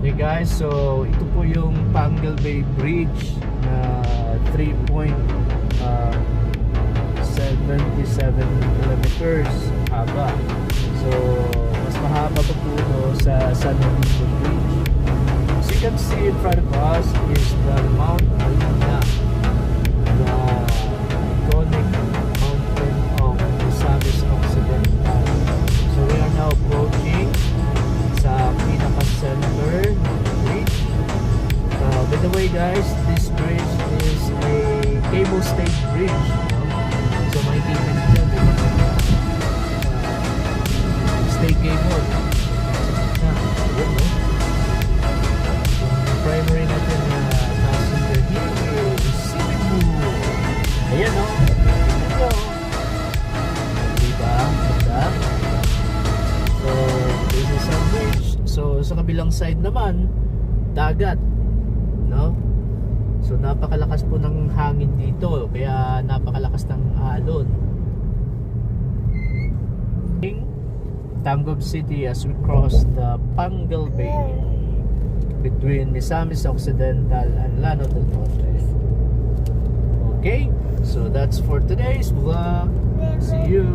Okay guys, so ito po yung Panguil Bay Bridge na 3.77 kilometers haba. So mas mahaba pa po ito sa San Francisco Bridge. As you can see in front of us is the Mount Alina, the iconic mountain of Misamis Occidental. So we are now approaching sa pinaka-center bridge. By the way guys, this bridge is a cable stayed bridge, no? So makikita nyo dyan, stay cable yun, no? Yung primary natin na passenger here is Cebu. Ayan, no? Ito, diba? Ganda. So this is a bridge. So sa kabilang side naman, dagat, no? So napakalakas po ng hangin dito, kaya napakalakas ng alon. Tangub City as we cross the Panguil Bay between Misamis Occidental and Llano del Norte. Okay, so that's for today's vlog. See you